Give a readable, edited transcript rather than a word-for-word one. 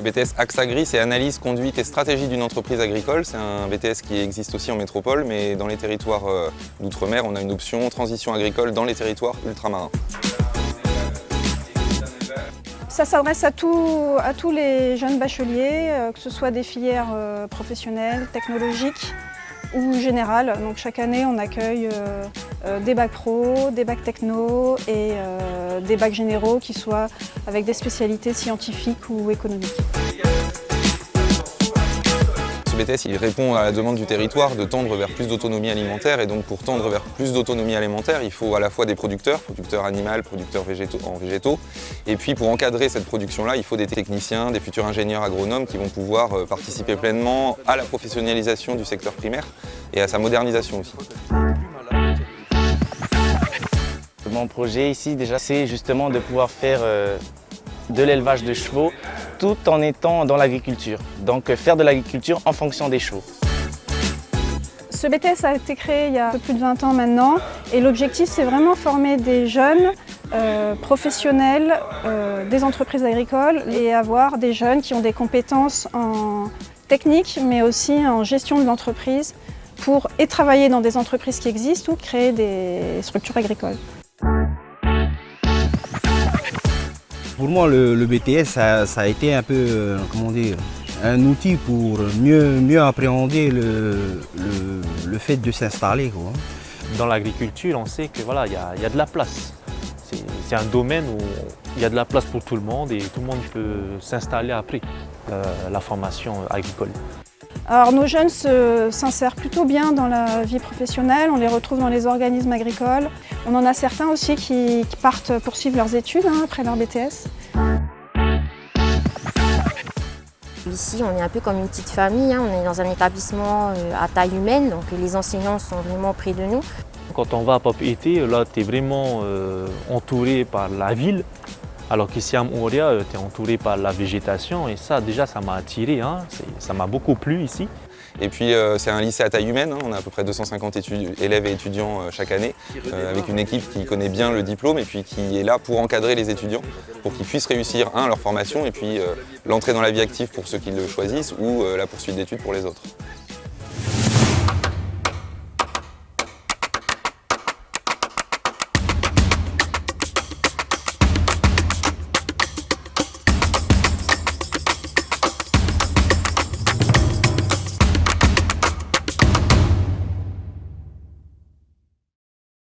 Le BTS Axagri, c'est analyse, conduite et stratégie d'une entreprise agricole. C'est un BTS qui existe aussi en métropole, mais dans les territoires d'outre-mer, on a une option transition agricole dans les territoires ultramarins. Ça s'adresse à tous les jeunes bacheliers, que ce soit des filières professionnelles, technologiques ou générales. Donc chaque année, on accueille des bacs pro, des bacs techno et des bacs généraux qui soient avec des spécialités scientifiques ou économiques. Ce BTS il répond à la demande du territoire de tendre vers plus d'autonomie alimentaire et donc pour tendre vers plus d'autonomie alimentaire, il faut à la fois des producteurs animaux, producteurs végétaux et puis pour encadrer cette production-là, il faut des techniciens, des futurs ingénieurs agronomes qui vont pouvoir participer pleinement à la professionnalisation du secteur primaire et à sa modernisation aussi. Mon projet ici déjà c'est justement de pouvoir faire de l'élevage de chevaux tout en étant dans l'agriculture. Donc faire de l'agriculture en fonction des chevaux. Ce BTS a été créé il y a un peu plus de 20 ans maintenant et l'objectif c'est vraiment former des jeunes professionnels des entreprises agricoles et avoir des jeunes qui ont des compétences en technique mais aussi en gestion de l'entreprise pour travailler dans des entreprises qui existent ou créer des structures agricoles. Pour moi, le BTS, ça a été un peu, comment dire, un outil pour mieux appréhender le fait de s'installer. Dans l'agriculture, on sait que voilà, y a de la place. C'est un domaine où il y a de la place pour tout le monde et tout le monde peut s'installer après la formation agricole. Alors nos jeunes s'insèrent plutôt bien dans la vie professionnelle, on les retrouve dans les organismes agricoles. On en a certains aussi qui partent poursuivre leurs études après leur BTS. Ici, on est un peu comme une petite famille, on est dans un établissement à taille humaine, donc les enseignants sont vraiment près de nous. Quand on va à Papeete, là tu es vraiment entouré par la ville, alors qu'ici à Mooria, tu es entouré par la végétation et ça déjà ça m'a attiré, ça m'a beaucoup plu ici. Et puis c'est un lycée à taille humaine, on a à peu près 250 élèves et étudiants chaque année, avec une équipe qui connaît bien le diplôme et puis qui est là pour encadrer les étudiants, pour qu'ils puissent réussir leur formation et puis l'entrée dans la vie active pour ceux qui le choisissent ou la poursuite d'études pour les autres.